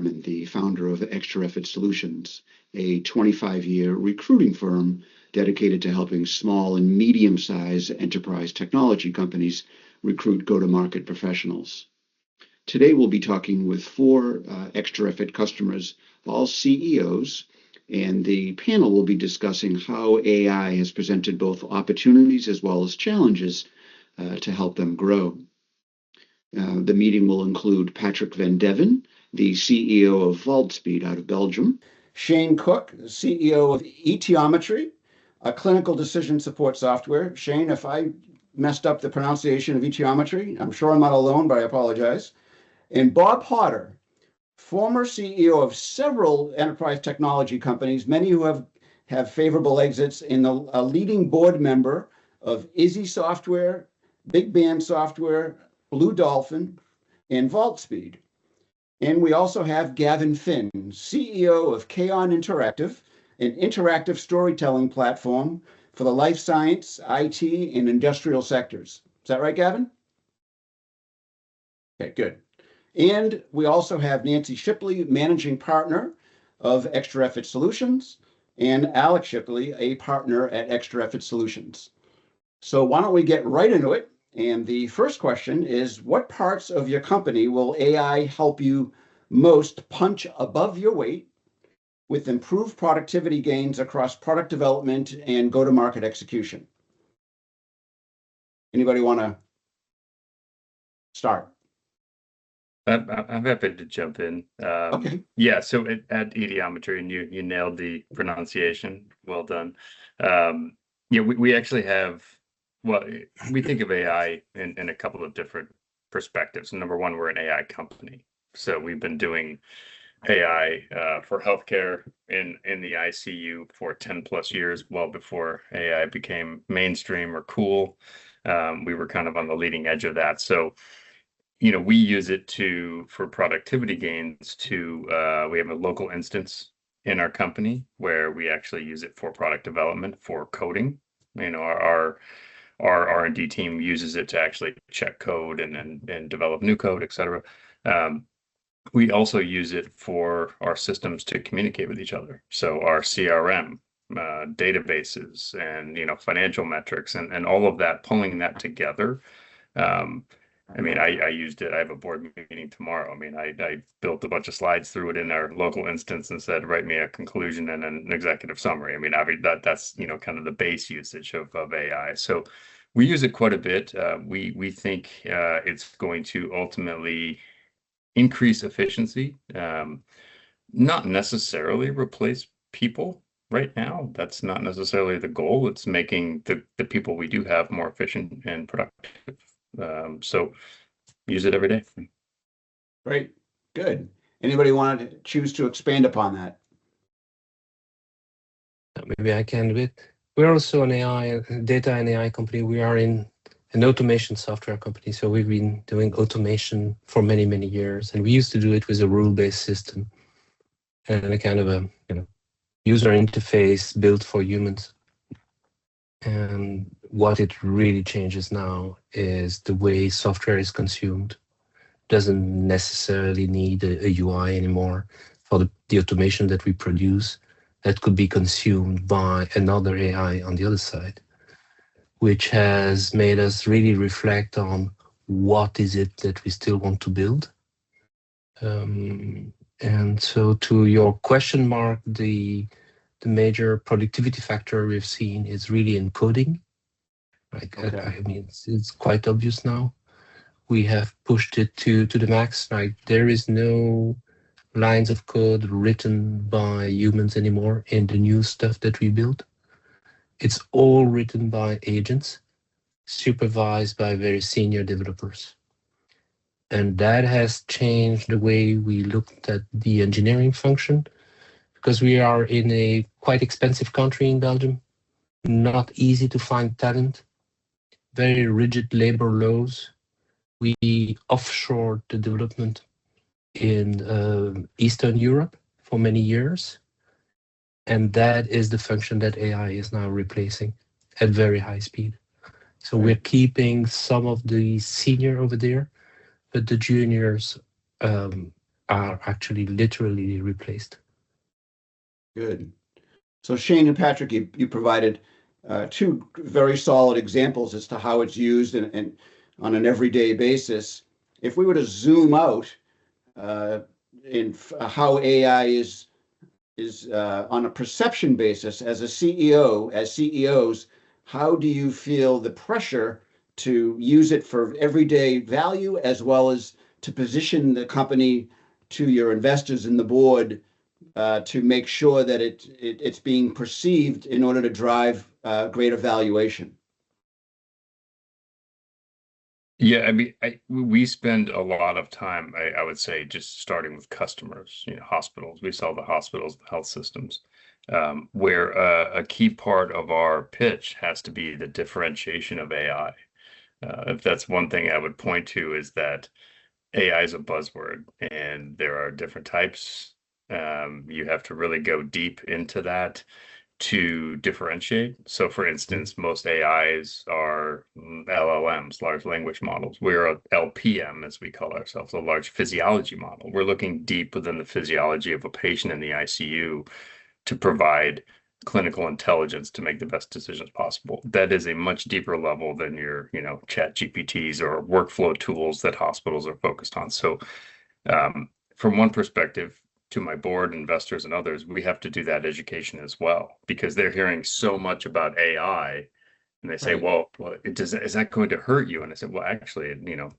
Harriman, the founder of Xtra Effort Solutions, a 25-year recruiting firm dedicated to helping small and medium-sized enterprise technology companies recruit go-to-market professionals. Today, we'll be talking with 4 Xtra Effort customers, all CEOs, and the panel will be discussing how AI has presented both opportunities as well as challenges to help them grow. The meeting will include Patrick Van Deven, the CEO of VaultSpeed out of Belgium. Shane Cook, CEO of Etiometry, a clinical decision support software. Shane, if I messed up the pronunciation of Etiometry, I'm sure I'm not alone, but I apologize. And Bob Potter, former CEO of several enterprise technology companies, many who have favorable exits, and a leading board member of Izzy Software, Big Band Software, Blue Dolphin, and VaultSpeed. And we also have Gavin Finn, CEO of Kaon Interactive, an interactive storytelling platform for the life science, IT, and industrial sectors. Is that right, Gavin? Okay, good. And we also have Nancy Shipley, managing partner of Xtra Effort Solutions, and Alex Shipley, a partner at Xtra Effort Solutions. So why don't we get right into it? And the first question is, what parts of your company will AI help you most punch above your weight with improved productivity gains across product development and go-to-market execution? Anybody want to start? I'm happy to jump in. Okay. Yeah, so at Etiometry, and you nailed the pronunciation. Well done. Yeah, we actually have, well, we think of AI in a couple of different perspectives. Number one, we're an AI company. So we've been doing AI for healthcare in the ICU for 10 plus years, well before AI became mainstream or cool. We were kind of on the leading edge of that. So, we use it for productivity gains we have a local instance in our company where we actually use it for product development, for coding. Our R&D team uses it to actually check code and develop new code, et cetera. We also use it for our systems to communicate with each other. So our CRM, databases, and financial metrics, and all of that, pulling that together. I used it. I have a board meeting tomorrow. I built a bunch of slides, threw it in our local instance, and said, write me a conclusion and an executive summary. That's kind of the base usage of AI. So we use it quite a bit. We think it's going to ultimately increase efficiency, not necessarily replace people right now. That's not necessarily the goal. It's making the people we do have more efficient and productive. So use it every day. Great. Good. Anybody want to choose to expand upon that? Maybe I can a bit. We're also an AI, data and AI company. We are in an automation software company. So we've been doing automation for many, many years. And we used to do it with a rule-based system and a kind of a user interface built for humans. And what it really changes now is the way software is consumed. Doesn't necessarily need a UI anymore for the automation that we produce that could be consumed by another AI on the other side, which has made us really reflect on what is it that we still want to build. And so to your question, Mark, the major productivity factor we've seen is really in coding. Okay. It's quite obvious now. We have pushed it to the max. There is no lines of code written by humans anymore in the new stuff that we build. It's all written by agents, supervised by very senior developers. And that has changed the way we looked at the engineering function, because we are in a quite expensive country in Belgium, not easy to find talent, very rigid labor laws. We offshored the development in Eastern Europe for many years. And that is the function that AI is now replacing at very high speed. So we're keeping some of the senior over there, but the juniors are actually literally replaced. Good. So Shane and Patrick, you provided two very solid examples as to how it's used and on an everyday basis. If we were to zoom out in how AI is on a perception basis as a CEO, as CEOs, how do you feel the pressure to use it for everyday value as well as to position the company to your investors and the board to make sure that it's being perceived in order to drive greater valuation? Yeah, I mean, we spend a lot of time, I would say, just starting with customers, hospitals. We sell to hospitals, the health systems, where a key part of our pitch has to be the differentiation of AI. If that's one thing I would point to is that AI is a buzzword, and there are different types. You have to really go deep into that to differentiate. So, for instance, most AIs are LLMs, large language models. We're a LPM, as we call ourselves, a large physiology model. We're looking deep within the physiology of a patient in the ICU to provide clinical intelligence to make the best decisions possible. That is a much deeper level than your, chat GPTs or workflow tools that hospitals are focused on. So, from one perspective, to my board, investors, and others, we have to do that education as well, because they're hearing so much about AI, and they say, Right. well, is that going to hurt you? And I said, well, actually,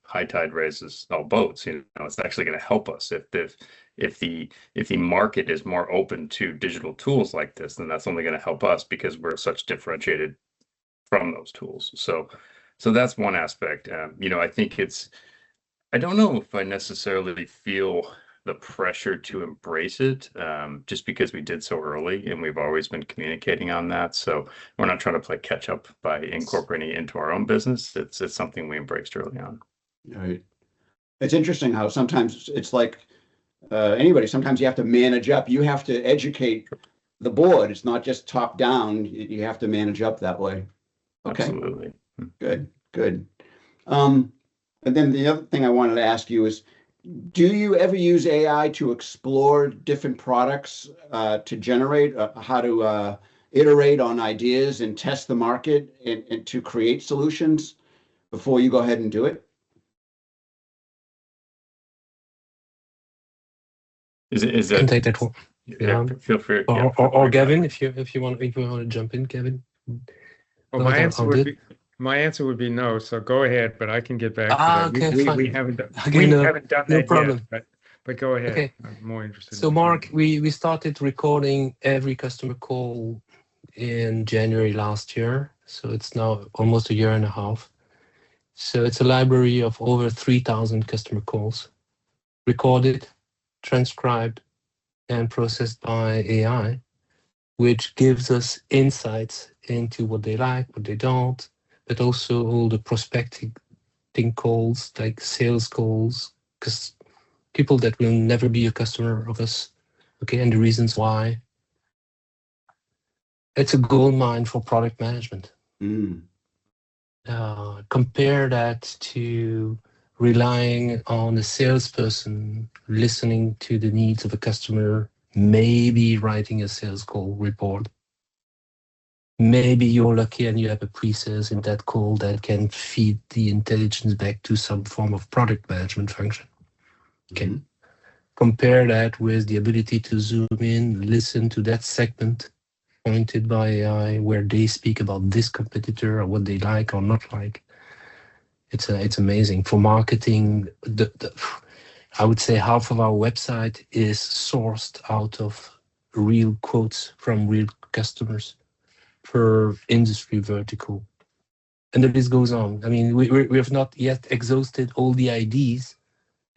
high tide raises all boats. It's actually going to help us if the market is more open to digital tools like this, then that's only going to help us because we're such differentiated from those tools. So that's one aspect. I think I don't know if I necessarily feel the pressure to embrace it, just because we did so early and we've always been communicating on that. So we're not trying to play catch up by incorporating it into our own business. It's something we embraced early on. Right. It's interesting how sometimes it's like anybody, sometimes you have to manage up. You have to educate the board. It's not just top down. You have to manage up that way. Okay. Absolutely. Good. And then the other thing I wanted to ask you is, do you ever use AI to explore different products to generate how to iterate on ideas and test the market and to create solutions before you go ahead and do it? Is I can that take that one. yeah, feel free. Or Gavin, if you want to jump in, Gavin. Well, my answer would be no. So go ahead, but I can get back to that. Okay, fine. We haven't done No that problem. yet, but go ahead. Okay. I'm more interested. So Mark, we started recording every customer call in January last year. So it's now almost a year and a half. So it's a library of over 3,000 customer calls, recorded, transcribed, and processed by AI, which gives us insights into what they like, what they don't, but also all the prospecting calls, like sales calls, because people that will never be a customer of us, okay, and the reasons why. It's a gold mine for product management. Compare that to relying on a salesperson, listening to the needs of a customer, maybe writing a sales call report. Maybe you're lucky and you have a pre-sales in that call that can feed the intelligence back to some form of product management function. Okay. Mm-hmm. Compare that with the ability to zoom in, listen to that segment pointed by AI where they speak about this competitor or what they like or not like. It's amazing. For marketing, I would say half of our website is sourced out of real quotes from real customers per industry vertical. And the list goes on. I mean, we have not yet exhausted all the ideas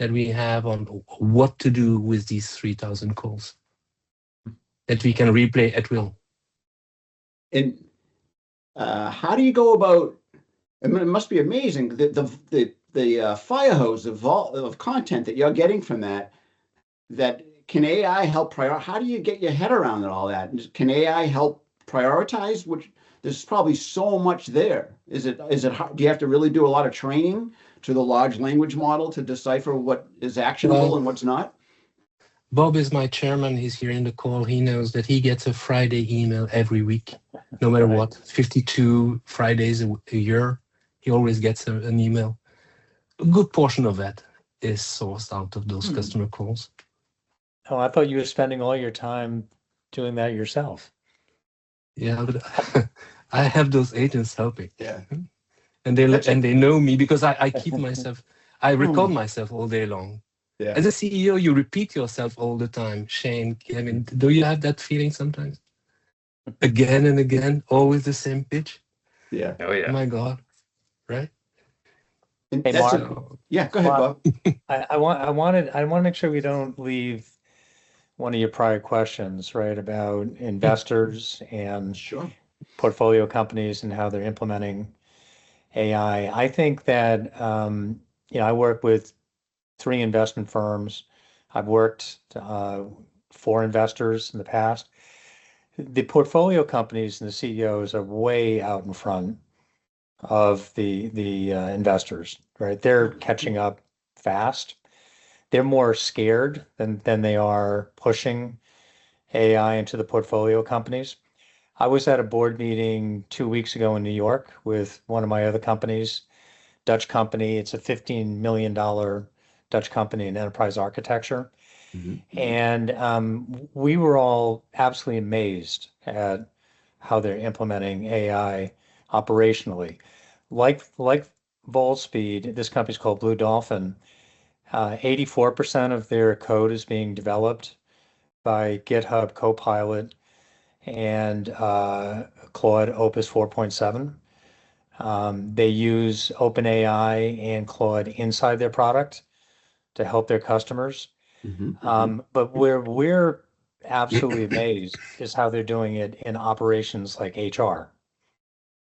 that we have on what to do with these 3,000 calls that we can replay at will. And how do you go about? I mean, it must be amazing the fire hose of content that you're getting from that. That can AI help prioritize? How do you get your head around all that? Can AI help prioritize? Which there's probably so much there. Is it hard? Do you have to really do a lot of training to the large language model to decipher what is actionable and what's not? Bob is my chairman. He's here in the call. He knows that he gets a Friday email every week, no matter what. 52 Fridays a year. He always gets an email. A good portion of that is sourced out of those customer calls. Oh, I thought you were spending all your time doing that yourself. Yeah, but I have those agents helping. Yeah. And they know me because I keep myself, I record myself all day long. Yeah. As a CEO, you repeat yourself all the time. Shane, Kevin, do you have that feeling sometimes? Again and again, always the same pitch? Yeah. Oh yeah. Oh my God, right? And Hey, that's Mark. yeah, go ahead, Mark. Bob. I want to make sure we don't leave one of your prior questions, right, about investors and Sure. portfolio companies and how they're implementing AI. I think that I work with 3 investment firms. I've worked for investors in the past. The portfolio companies and the CEOs are way out in front of the investors, right? They're catching up fast. They're more scared than they are pushing AI into the portfolio companies. I was at a board meeting 2 weeks ago in New York with one of my other companies, Dutch company. It's a $15 million Dutch company in enterprise architecture. And we were all absolutely amazed at how they're implementing AI operationally. Like Volspeed, this company's called Blue Dolphin. 84% of their code is being developed by GitHub Copilot and Claude Opus 4.7. They use OpenAI and Claude inside their product to help their customers. But where we're absolutely amazed is how they're doing it in operations like HR,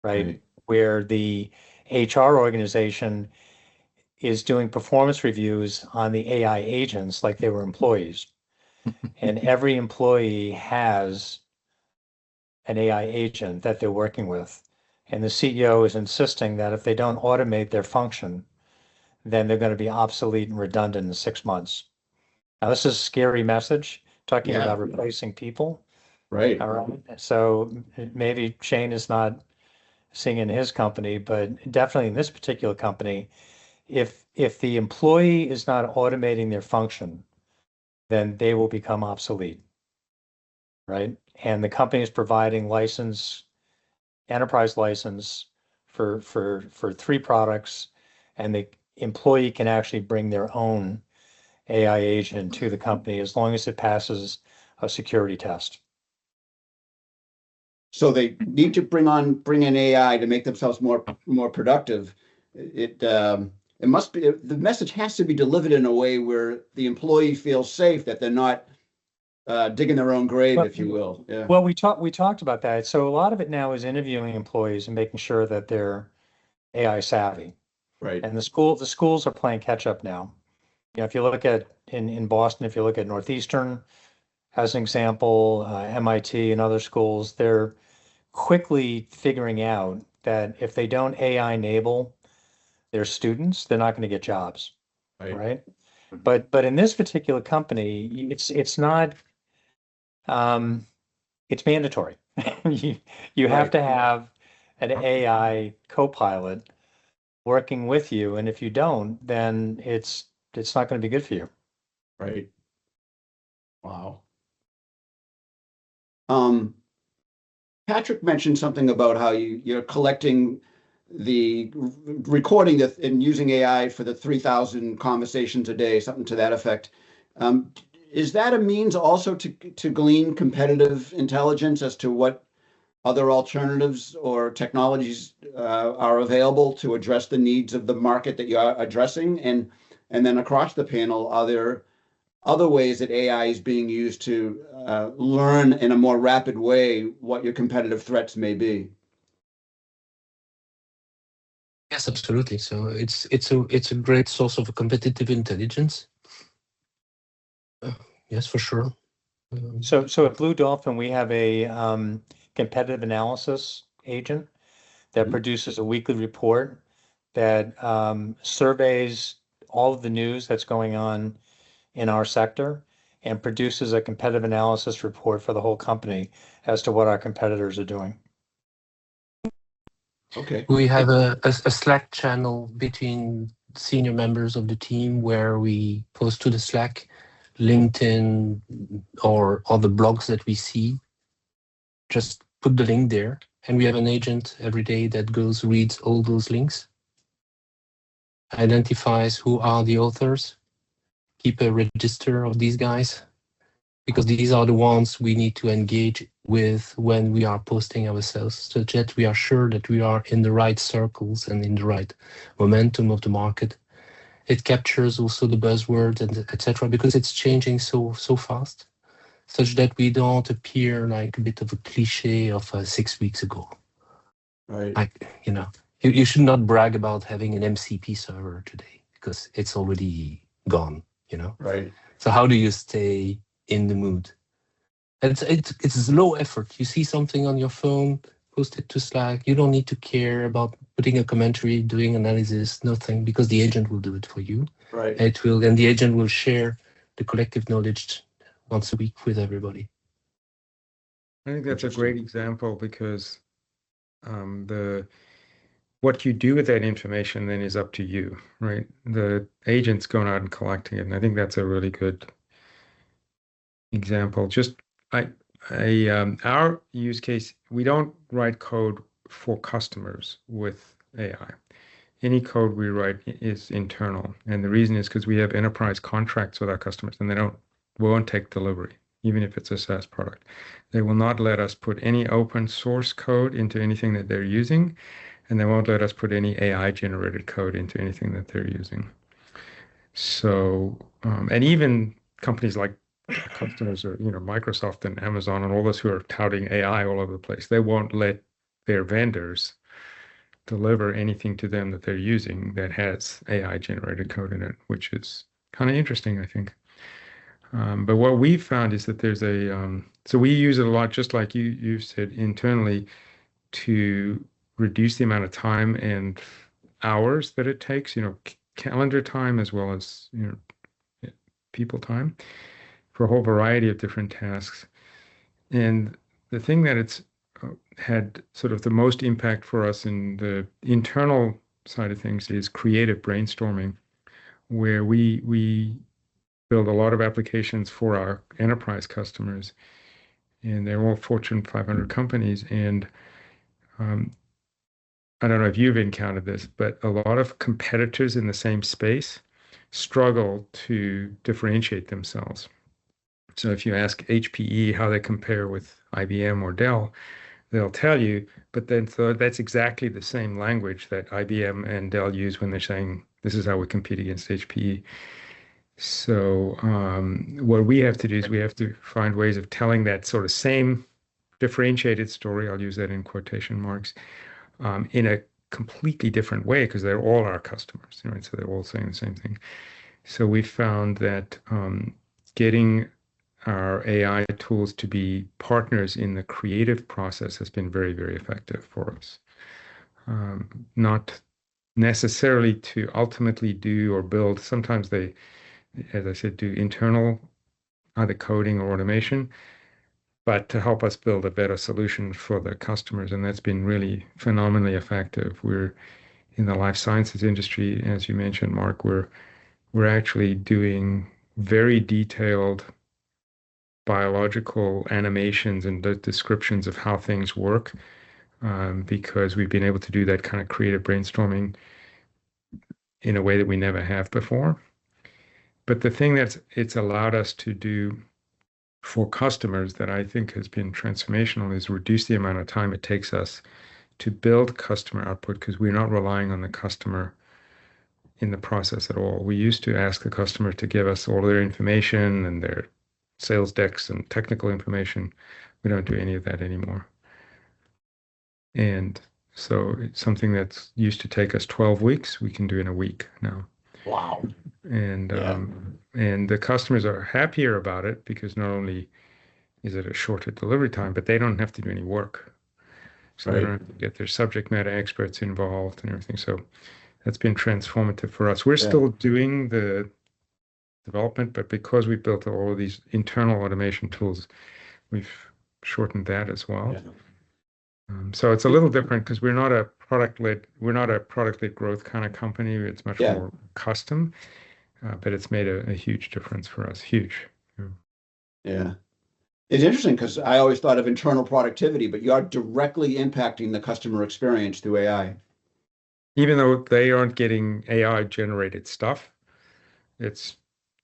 right? Where the HR organization is doing performance reviews on the AI agents like they were employees. And every employee has an AI agent that they're working with. And the CEO is insisting that if they don't automate their function, then they're going to be obsolete and redundant in 6 months. Now, this is a scary message, talking about replacing people. Right. All right. So maybe Shane is not seeing in his company, but definitely in this particular company, if the employee is not automating their function, then they will become obsolete, right? And the company is providing enterprise license for 3 products, and the employee can actually bring their own AI agent to the company as long as it passes a security test. So they need to bring in AI to make themselves more productive. It must be, the message has to be delivered in a way where the employee feels safe, that they're not digging their own grave, if you will. Yeah. Well, we talked about that. So a lot of it now is interviewing employees and making sure that they're AI savvy. Right. And the schools are playing catch up now. If you look at in Boston, if you look at Northeastern as an example, MIT and other schools, they're quickly figuring out that if they don't AI enable their students, they're not going to get jobs, right? But in this particular company, it's not it's mandatory. You have to have an AI co-pilot working with you, and if you don't, then it's not going to be good for you. Right. Wow. Patrick mentioned something about how you're collecting the recording and using AI for the 3,000 conversations a day, something to that effect. Is that a means also to glean competitive intelligence as to what other alternatives or technologies are available to address the needs of the market that you're addressing? And then across the panel, are there other ways that AI is being used to learn in a more rapid way what your competitive threats may be? Yes, absolutely. So it's a great source of competitive intelligence. Yes, for sure. So at Blue Dolphin, we have a competitive analysis agent that produces a weekly report that surveys all of the news that's going on in our sector and produces a competitive analysis report for the whole company as to what our competitors are doing. Okay. We have a Slack channel between senior members of the team where we post to the Slack, LinkedIn, or other blogs that we see. Just put the link there, and we have an agent every day that goes, reads all those links, identifies who are the authors, keep a register of these guys, because these are the ones we need to engage with when we are posting ourselves, so that we are sure that we are in the right circles and in the right momentum of the market. It captures also the buzzwords and etc. because it's changing so fast, such that we don't appear like a bit of a cliche of 6 weeks ago. Right. Like, you should not brag about having an MCP server today because it's already gone, Right. So how do you stay in the mood? It's low effort. You see something on your phone, post it to Slack. You don't need to care about putting a commentary, doing analysis, nothing, because the agent will do it for you. Right. And the agent will share the collective knowledge once a week with everybody. I think that's a great example because what you do with that information then is up to you, right? The agent's going out and collecting it, and I think that's a really good example. Our use case, we don't write code for customers with AI. Any code we write is internal, and the reason is because we have enterprise contracts with our customers, and we won't take delivery, even if it's a SaaS product. They will not let us put any open source code into anything that they're using, and they won't let us put any AI generated code into anything that they're using. So, and even companies like customers are, Microsoft and Amazon and all those who are touting AI all over the place, they won't let their vendors deliver anything to them that they're using that has AI generated code in it, which is kind of interesting, I think. But what we've found is that there's so we use it a lot, just like you said, internally to reduce the amount of time and hours that it takes, calendar time as well as, people time for a whole variety of different tasks. And the thing that it's had sort of the most impact for us in the internal side of things is creative brainstorming, where we build a lot of applications for our enterprise customers, and they're all Fortune 500 companies. And I don't know if you've encountered this, but a lot of competitors in the same space struggle to differentiate themselves. So if you ask HPE how they compare with IBM or Dell, they'll tell you, but then so that's exactly the same language that IBM and Dell use when they're saying, this is how we compete against HPE. So what we have to do is we have to find ways of telling that sort of same differentiated story, I'll use that in quotation marks, in a completely different way because they're all our customers, right? So they're all saying the same thing. So we found that getting our AI tools to be partners in the creative process has been very, very effective for us. Not necessarily to ultimately do or build. Sometimes they, as I said, do internal either coding or automation, but to help us build a better solution for the customers. And that's been really phenomenally effective. We're in the life sciences industry, as you mentioned, Mark, we're actually doing very detailed biological animations and descriptions of how things work, because we've been able to do that kind of creative brainstorming in a way that we never have before. But the thing that it's allowed us to do for customers that I think has been transformational is reduce the amount of time it takes us to build customer output, because we're not relying on the customer in the process at all. We used to ask the customer to give us all their information and their sales decks and technical information. We don't do any of that anymore. And so it's something that used to take us 12 weeks, we can do in a week now. Wow. And and the customers are happier about it because not only is it a shorter delivery time, but they don't have to do any work. So they don't have to get their subject matter experts involved and everything. So that's been transformative for us. We're still doing the development, but because we built all of these internal automation tools, we've shortened that as well. Yeah. So it's a little different because we're not a product-led growth kind of company. It's much more custom, but it's made a huge difference for us. Huge. Yeah. It's interesting because I always thought of internal productivity, but you are directly impacting the customer experience through AI. Even though they aren't getting AI-generated stuff, it's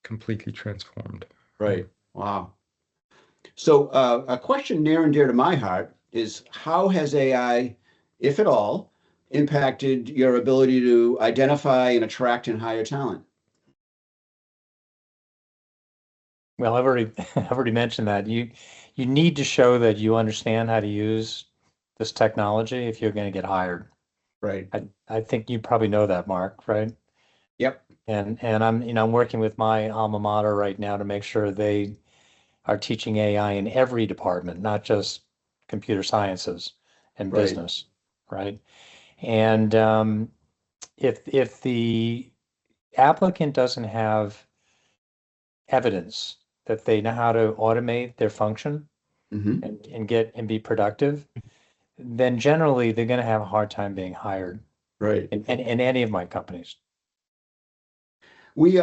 completely transformed. Right. Wow. So a question near and dear to my heart is how has AI, if at all, impacted your ability to identify and attract and hire talent? Well, I've already mentioned that you need to show that you understand how to use this technology if you're going to get hired. Right. I think you probably know that, Mark, right? Yep. And I'm working with my alma mater right now to make sure they are teaching AI in every department, not just computer sciences and Right. business, right? And if the applicant doesn't have evidence that they know how to automate their function Mm-hmm. and be productive, then generally they're going to have a hard time being hired Right. in any of my companies. We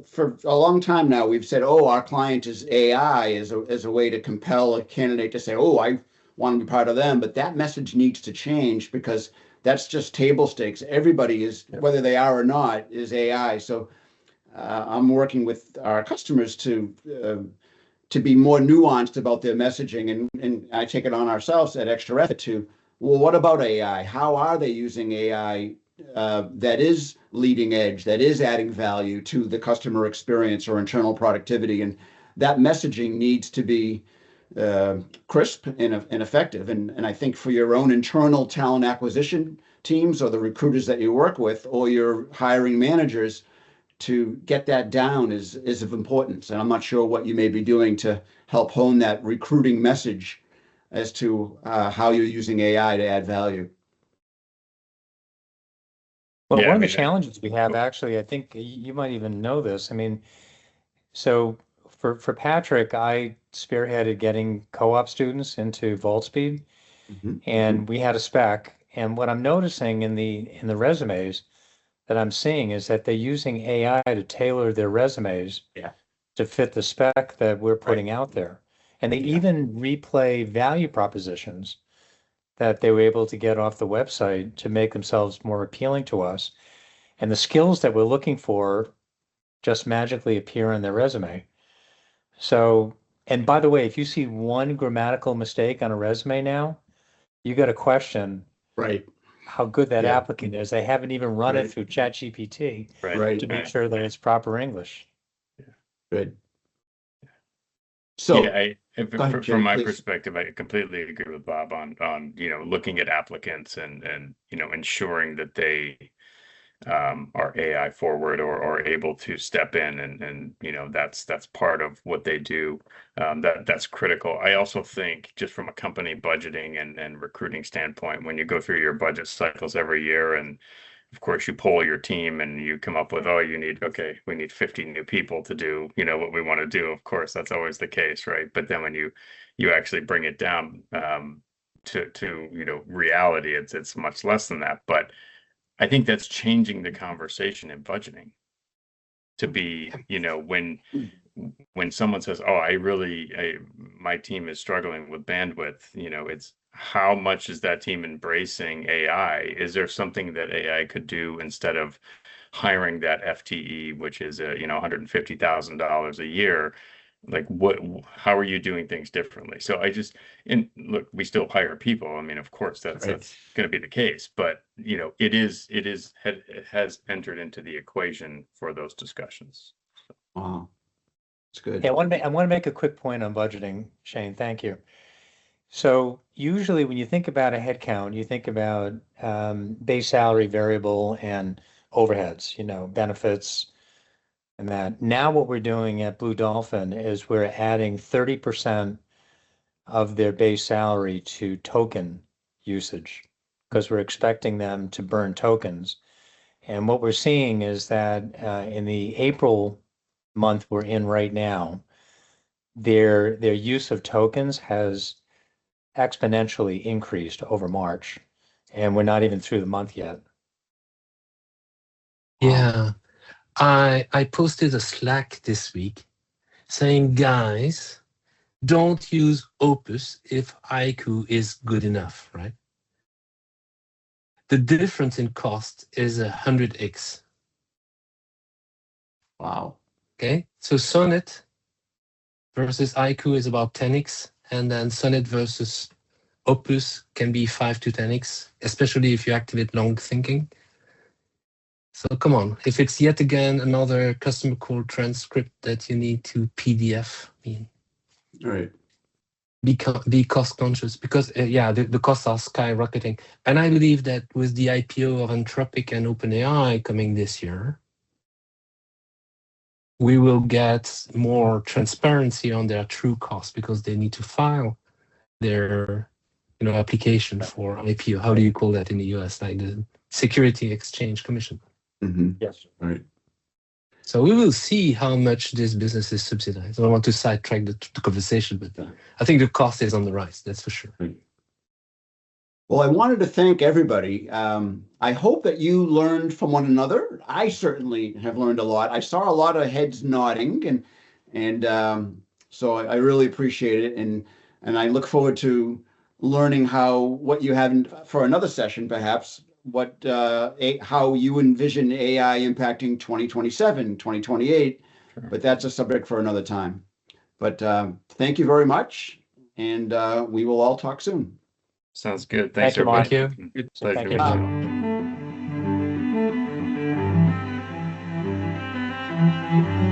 for a long time now, we've said, oh, our client is AI as a way to compel a candidate to say, oh, I want to be part of them. But that message needs to change because that's just table stakes. Everybody is, whether they are or not, is AI. So I'm working with our customers to be more nuanced about their messaging, and I take it on ourselves at Xtra Effort to, well, what about AI? How are they using AI that is leading edge, that is adding value to the customer experience or internal productivity? And that messaging needs to be crisp and effective. And I think for your own internal talent acquisition teams or the recruiters that you work with or your hiring managers, to get that down is of importance. And I'm not sure what you may be doing to help hone that recruiting message as to how you're using AI to add value. Well, Yeah, one I of the mean, challenges we have, actually, I think you might even know this. I mean, so for Patrick, I spearheaded getting co-op students into VaultSpeed, and we had a spec. And what I'm noticing in the resumes that I'm seeing is that they're using AI to tailor their resumes to fit the spec that we're putting out there. And they even replay value propositions that they were able to get off the website to make themselves more appealing to us. And the skills that we're looking for just magically appear in their resume. So, and by the way, if you see one grammatical mistake on a resume now, you got to question Right. how good that applicant is. They haven't even run it through ChatGPT to make sure that it's proper English. Good. So yeah, ahead, from my please. perspective, I completely agree with Bob on looking at applicants and ensuring that they are AI forward or able to step in and that's part of what they do. That's critical. I also think just from a company budgeting and recruiting standpoint, when you go through your budget cycles every year and of course you poll your team and you come up with, oh, we need 50 new people to do, what we want to do. Of course, that's always the case, right? But then when you actually bring it down to reality, it's much less than that. But I think that's changing the conversation in budgeting to be, when someone says, oh, my team is struggling with bandwidth, it's how much is that team embracing AI? Is there something that AI could do instead of hiring that FTE, which is $150,000 a year? Like how are you doing things differently? So look, we still hire people. I mean, of course that's going to be the case, but it has entered into the equation for those discussions. Wow. That's good. Yeah, I want to make a quick point on budgeting, Shane. Thank you. So usually when you think about a headcount, you think about base salary, variable, and overheads, benefits and that. Now what we're doing at Blue Dolphin is we're adding 30% of their base salary to token usage because we're expecting them to burn tokens. And what we're seeing is that in the April month we're in right now, their use of tokens has exponentially increased over March, and we're not even through the month yet. Yeah. I posted a Slack this week saying, guys, don't use Opus if IQ is good enough, right? The difference in cost is 100x. Wow. Okay, so Sonnet versus IQ is about 10x, and then Sonnet versus Opus can be 5 to 10x, especially if you activate long thinking. So come on, if it's yet again another customer call transcript that you need to PDF, I mean, All right. be cost conscious, because the costs are skyrocketing. And I believe that with the IPO of Anthropic and OpenAI coming this year, we will get more transparency on their true cost, because they need to file their application for IPO. How do you call that in the US? Like the Security Exchange Commission. Mm-hmm. Yes. All right. So we will see how much this business is subsidized. I don't want to sidetrack the conversation, but I think the cost is on the rise, that's for sure. Well, I wanted to thank everybody. I hope that you learned from one another. I certainly have learned a lot. I saw a lot of heads nodding, and so I really appreciate it. And I look forward to learning what you have for another session, perhaps, how you envision AI impacting 2027, 2028. Sure. But that's a subject for another time. But thank you very much, and we will all talk soon. Sounds good. Thanks, Thank you, Mark. everybody. Good. Pleasure Thank meeting you. you all.